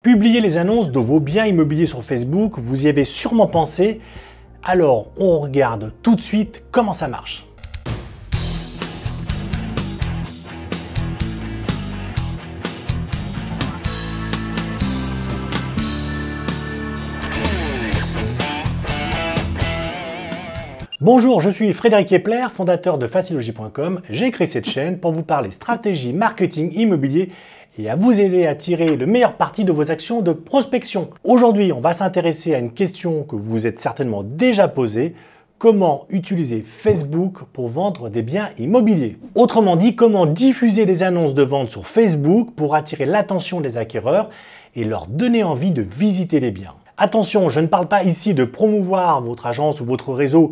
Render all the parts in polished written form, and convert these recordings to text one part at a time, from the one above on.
Publier les annonces de vos biens immobiliers sur Facebook, vous y avez sûrement pensé. Alors, on regarde tout de suite comment ça marche. Bonjour, je suis Frédéric Kepler, fondateur de Facilogy.com. J'ai créé cette chaîne pour vous parler stratégie marketing immobilier et à vous aider à tirer le meilleur parti de vos actions de prospection. Aujourd'hui, on va s'intéresser à une question que vous vous êtes certainement déjà posée. Comment utiliser Facebook pour vendre des biens immobiliers? Autrement dit, comment diffuser des annonces de vente sur Facebook pour attirer l'attention des acquéreurs et leur donner envie de visiter les biens. Attention, je ne parle pas ici de promouvoir votre agence ou votre réseau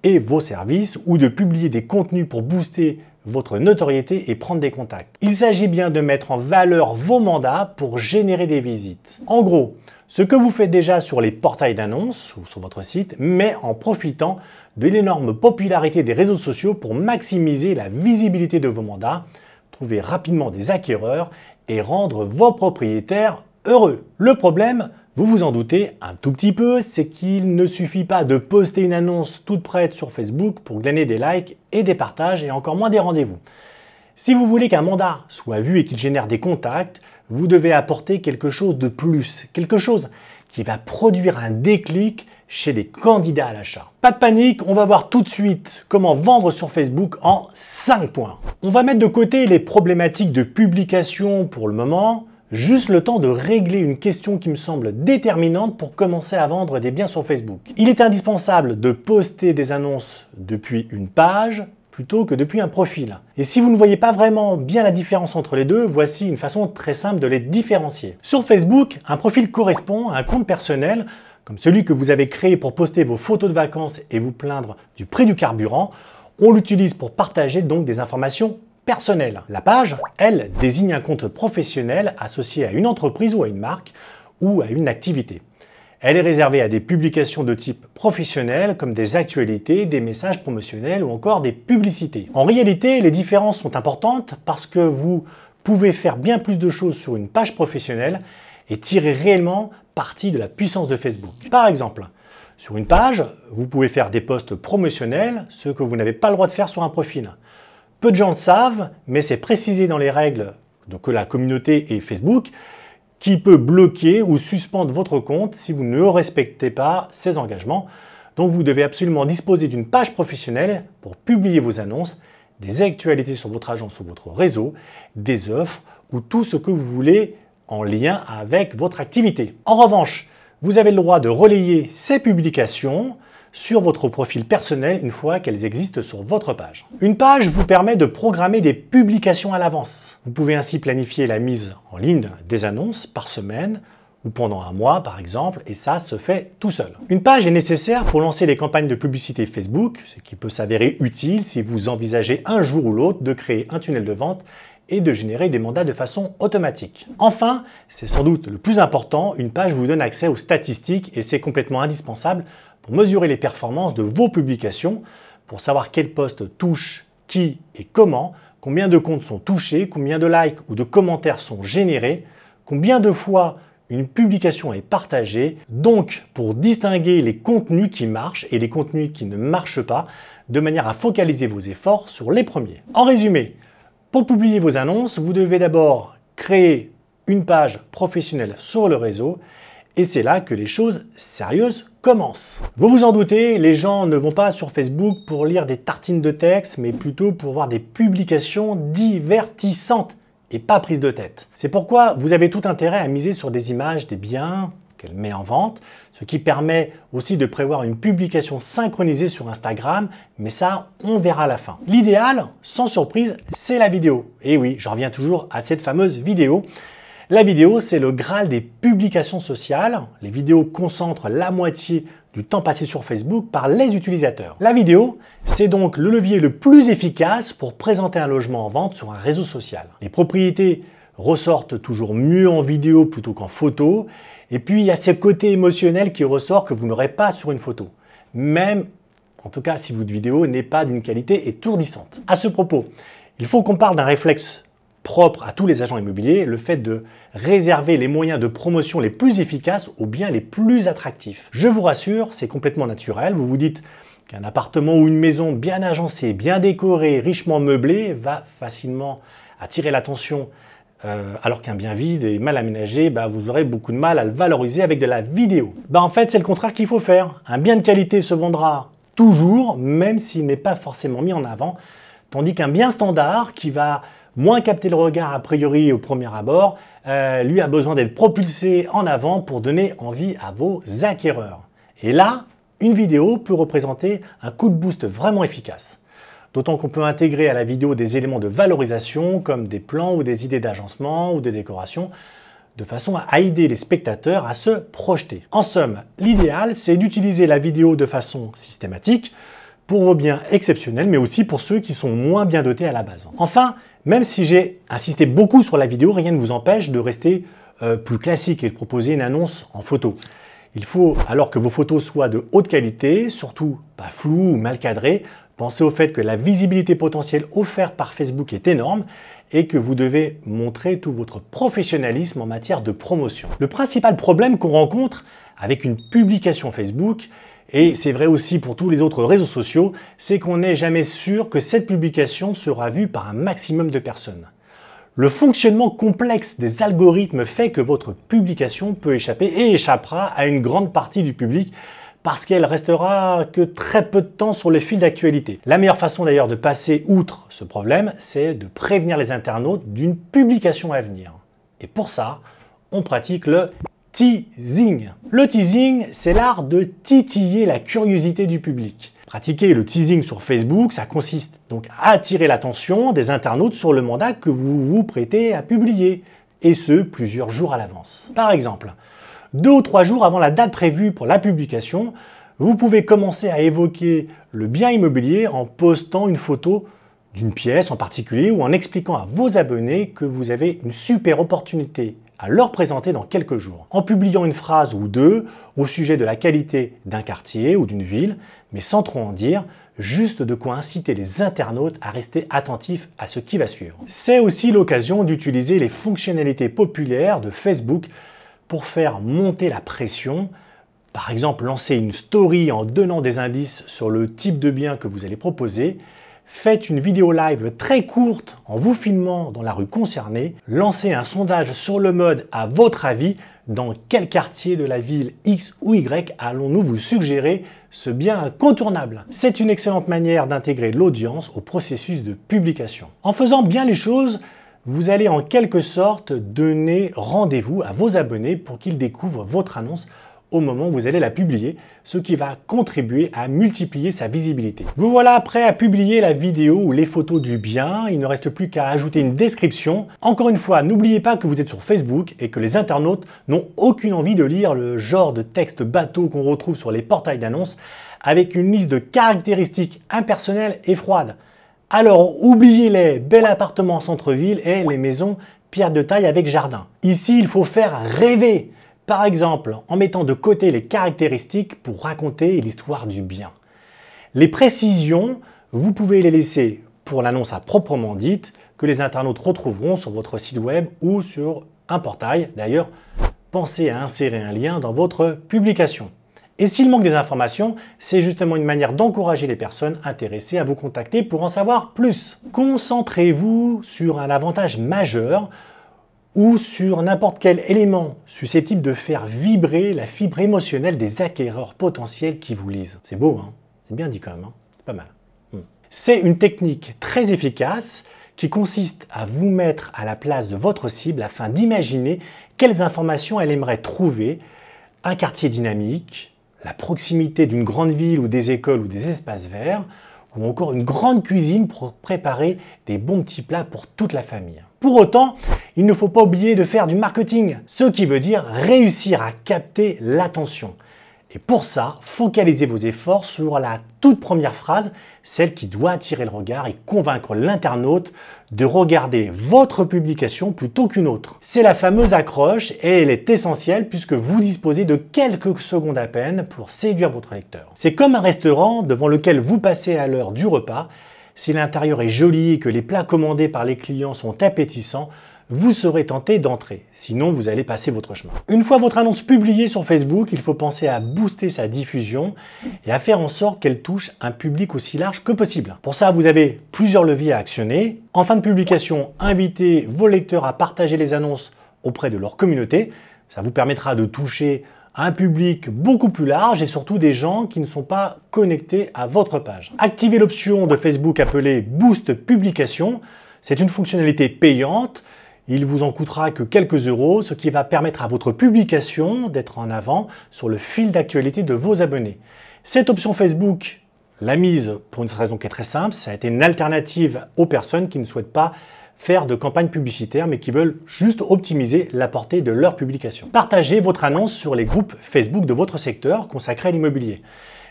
et vos services ou de publier des contenus pour booster votre notoriété et prendre des contacts. Il s'agit bien de mettre en valeur vos mandats pour générer des visites. En gros, ce que vous faites déjà sur les portails d'annonces ou sur votre site, mais en profitant de l'énorme popularité des réseaux sociaux pour maximiser la visibilité de vos mandats, trouver rapidement des acquéreurs et rendre vos propriétaires heureux. Le problème, vous vous en doutez un tout petit peu, c'est qu'il ne suffit pas de poster une annonce toute prête sur Facebook pour gagner des likes et des partages et encore moins des rendez-vous. Si vous voulez qu'un mandat soit vu et qu'il génère des contacts, vous devez apporter quelque chose de plus, quelque chose qui va produire un déclic chez les candidats à l'achat. Pas de panique, on va voir tout de suite comment vendre sur Facebook en 5 points. On va mettre de côté les problématiques de publication pour le moment. Juste le temps de régler une question qui me semble déterminante pour commencer à vendre des biens sur Facebook. Il est indispensable de poster des annonces depuis une page plutôt que depuis un profil. Et si vous ne voyez pas vraiment bien la différence entre les deux, voici une façon très simple de les différencier. Sur Facebook, un profil correspond à un compte personnel, comme celui que vous avez créé pour poster vos photos de vacances et vous plaindre du prix du carburant. On l'utilise pour partager donc des informations personnel. La page, elle, désigne un compte professionnel associé à une entreprise ou à une marque ou à une activité. Elle est réservée à des publications de type professionnel comme des actualités, des messages promotionnels ou encore des publicités. En réalité, les différences sont importantes parce que vous pouvez faire bien plus de choses sur une page professionnelle et tirer réellement parti de la puissance de Facebook. Par exemple, sur une page, vous pouvez faire des posts promotionnels, ce que vous n'avez pas le droit de faire sur un profil. Peu de gens le savent, mais c'est précisé dans les règles que la communauté et Facebook qui peut bloquer ou suspendre votre compte si vous ne respectez pas ces engagements. Donc vous devez absolument disposer d'une page professionnelle pour publier vos annonces, des actualités sur votre agence ou votre réseau, des offres ou tout ce que vous voulez en lien avec votre activité. En revanche, vous avez le droit de relayer ces publications sur votre profil personnel une fois qu'elles existent sur votre page. Une page vous permet de programmer des publications à l'avance. Vous pouvez ainsi planifier la mise en ligne des annonces par semaine ou pendant un mois par exemple, et ça se fait tout seul. Une page est nécessaire pour lancer les campagnes de publicité Facebook, ce qui peut s'avérer utile si vous envisagez un jour ou l'autre de créer un tunnel de vente et de générer des mandats de façon automatique. Enfin, c'est sans doute le plus important, une page vous donne accès aux statistiques et c'est complètement indispensable pour mesurer les performances de vos publications, pour savoir quel post touche qui et comment, combien de comptes sont touchés, combien de likes ou de commentaires sont générés, combien de fois une publication est partagée, donc pour distinguer les contenus qui marchent et les contenus qui ne marchent pas, de manière à focaliser vos efforts sur les premiers. En résumé, pour publier vos annonces, vous devez d'abord créer une page professionnelle sur le réseau et c'est là que les choses sérieuses commencent. Vous vous en doutez, les gens ne vont pas sur Facebook pour lire des tartines de texte, mais plutôt pour voir des publications divertissantes et pas prises de tête. C'est pourquoi vous avez tout intérêt à miser sur des images des biens qu'elle met en vente, ce qui permet aussi de prévoir une publication synchronisée sur Instagram, mais ça, on verra à la fin. L'idéal, sans surprise, c'est la vidéo. Et oui, j'en reviens toujours à cette fameuse vidéo. La vidéo, c'est le Graal des publications sociales. Les vidéos concentrent la moitié du temps passé sur Facebook par les utilisateurs. La vidéo, c'est donc le levier le plus efficace pour présenter un logement en vente sur un réseau social. Les propriétés ressortent toujours mieux en vidéo plutôt qu'en photo. Et puis, il y a ce côté émotionnel qui ressort que vous n'aurez pas sur une photo. Même, en tout cas, si votre vidéo n'est pas d'une qualité étourdissante. À ce propos, il faut qu'on parle d'un réflexe propre à tous les agents immobiliers, le fait de réserver les moyens de promotion les plus efficaces aux biens les plus attractifs. Je vous rassure, c'est complètement naturel. Vous vous dites qu'un appartement ou une maison bien agencée, bien décorée, richement meublée va facilement attirer l'attention, alors qu'un bien vide et mal aménagé, vous aurez beaucoup de mal à le valoriser avec de la vidéo. En fait, c'est le contraire qu'il faut faire. Un bien de qualité se vendra toujours, même s'il n'est pas forcément mis en avant, tandis qu'un bien standard qui va moins capter le regard a priori au premier abord, lui a besoin d'être propulsé en avant pour donner envie à vos acquéreurs. Et là, une vidéo peut représenter un coup de boost vraiment efficace. D'autant qu'on peut intégrer à la vidéo des éléments de valorisation comme des plans ou des idées d'agencement ou de décoration, de façon à aider les spectateurs à se projeter. En somme, l'idéal, c'est d'utiliser la vidéo de façon systématique pour vos biens exceptionnels, mais aussi pour ceux qui sont moins bien dotés à la base. Enfin, même si j'ai insisté beaucoup sur la vidéo, rien ne vous empêche de rester plus classique et de proposer une annonce en photo. Il faut alors que vos photos soient de haute qualité, surtout pas floues ou mal cadrées. Pensez au fait que la visibilité potentielle offerte par Facebook est énorme et que vous devez montrer tout votre professionnalisme en matière de promotion. Le principal problème qu'on rencontre avec une publication Facebook, et c'est vrai aussi pour tous les autres réseaux sociaux, c'est qu'on n'est jamais sûr que cette publication sera vue par un maximum de personnes. Le fonctionnement complexe des algorithmes fait que votre publication peut échapper et échappera à une grande partie du public parce qu'elle restera que très peu de temps sur le fil d'actualité. La meilleure façon d'ailleurs de passer outre ce problème, c'est de prévenir les internautes d'une publication à venir. Et pour ça, on pratique le teasing. Le teasing, c'est l'art de titiller la curiosité du public. Pratiquer le teasing sur Facebook, ça consiste donc à attirer l'attention des internautes sur le mandat que vous vous prêtez à publier, et ce, plusieurs jours à l'avance. Par exemple, 2 ou 3 jours avant la date prévue pour la publication, vous pouvez commencer à évoquer le bien immobilier en postant une photo d'une pièce en particulier ou en expliquant à vos abonnés que vous avez une super opportunité à leur présenter dans quelques jours, en publiant une phrase ou deux au sujet de la qualité d'un quartier ou d'une ville, mais sans trop en dire, juste de quoi inciter les internautes à rester attentifs à ce qui va suivre. C'est aussi l'occasion d'utiliser les fonctionnalités populaires de Facebook pour faire monter la pression. Par exemple, lancer une story en donnant des indices sur le type de bien que vous allez proposer. Faites une vidéo live très courte en vous filmant dans la rue concernée. Lancez un sondage sur le mode à votre avis. Dans quel quartier de la ville X ou Y allons-nous vous suggérer ce bien incontournable? C'est une excellente manière d'intégrer l'audience au processus de publication. En faisant bien les choses, vous allez en quelque sorte donner rendez-vous à vos abonnés pour qu'ils découvrent votre annonce au moment où vous allez la publier, ce qui va contribuer à multiplier sa visibilité. Vous voilà prêt à publier la vidéo ou les photos du bien, il ne reste plus qu'à ajouter une description. Encore une fois, n'oubliez pas que vous êtes sur Facebook et que les internautes n'ont aucune envie de lire le genre de texte bateau qu'on retrouve sur les portails d'annonces avec une liste de caractéristiques impersonnelles et froides. Alors oubliez les bel appartement en centre-ville et les maisons pierre de taille avec jardin. Ici, il faut faire rêver. Par exemple, en mettant de côté les caractéristiques pour raconter l'histoire du bien. Les précisions, vous pouvez les laisser pour l'annonce à proprement dite, que les internautes retrouveront sur votre site web ou sur un portail. D'ailleurs, pensez à insérer un lien dans votre publication. Et s'il manque des informations, c'est justement une manière d'encourager les personnes intéressées à vous contacter pour en savoir plus. Concentrez-vous sur un avantage majeur ou sur n'importe quel élément susceptible de faire vibrer la fibre émotionnelle des acquéreurs potentiels qui vous lisent. C'est beau, hein? C'est bien dit quand même, hein? C'est pas mal. C'est une technique très efficace qui consiste à vous mettre à la place de votre cible afin d'imaginer quelles informations elle aimerait trouver, un quartier dynamique, la proximité d'une grande ville ou des écoles ou des espaces verts, ou encore une grande cuisine pour préparer des bons petits plats pour toute la famille. Pour autant, il ne faut pas oublier de faire du marketing, ce qui veut dire réussir à capter l'attention. Et pour ça, focalisez vos efforts sur la toute première phrase, celle qui doit attirer le regard et convaincre l'internaute de regarder votre publication plutôt qu'une autre. C'est la fameuse accroche et elle est essentielle puisque vous disposez de quelques secondes à peine pour séduire votre lecteur. C'est comme un restaurant devant lequel vous passez à l'heure du repas. Si l'intérieur est joli et que les plats commandés par les clients sont appétissants, vous serez tenté d'entrer. Sinon, vous allez passer votre chemin. Une fois votre annonce publiée sur Facebook, il faut penser à booster sa diffusion et à faire en sorte qu'elle touche un public aussi large que possible. Pour ça, vous avez plusieurs leviers à actionner. En fin de publication, invitez vos lecteurs à partager les annonces auprès de leur communauté. Ça vous permettra de toucher un public beaucoup plus large et surtout des gens qui ne sont pas connectés à votre page. Activez l'option de Facebook appelée Boost Publication. C'est une fonctionnalité payante. Il vous en coûtera que quelques euros, ce qui va permettre à votre publication d'être en avant sur le fil d'actualité de vos abonnés. Cette option Facebook l'a mise pour une raison qui est très simple. Ça a été une alternative aux personnes qui ne souhaitent pas faire de campagne publicitaire, mais qui veulent juste optimiser la portée de leur publication. Partagez votre annonce sur les groupes Facebook de votre secteur consacrés à l'immobilier.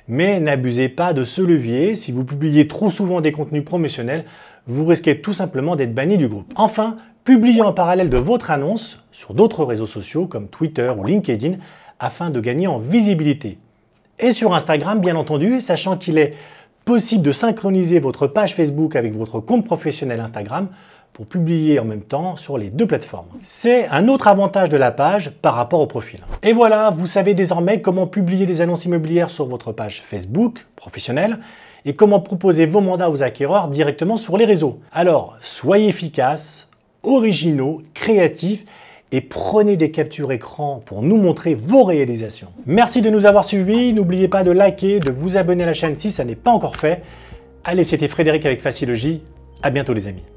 Mais n'abusez pas de ce levier. Si vous publiez trop souvent des contenus promotionnels, vous risquez tout simplement d'être banni du groupe. Enfin, publiez en parallèle de votre annonce sur d'autres réseaux sociaux comme Twitter ou LinkedIn afin de gagner en visibilité. Et sur Instagram, bien entendu, sachant qu'il est possible de synchroniser votre page Facebook avec votre compte professionnel Instagram pour publier en même temps sur les deux plateformes. C'est un autre avantage de la page par rapport au profil. Et voilà, vous savez désormais comment publier des annonces immobilières sur votre page Facebook professionnelle et comment proposer vos mandats aux acquéreurs directement sur les réseaux. Alors, soyez efficaces, originaux, créatifs et prenez des captures écran pour nous montrer vos réalisations. Merci de nous avoir suivis. N'oubliez pas de liker, de vous abonner à la chaîne si ça n'est pas encore fait. Allez, c'était Frédéric avec Facilogy. À bientôt les amis.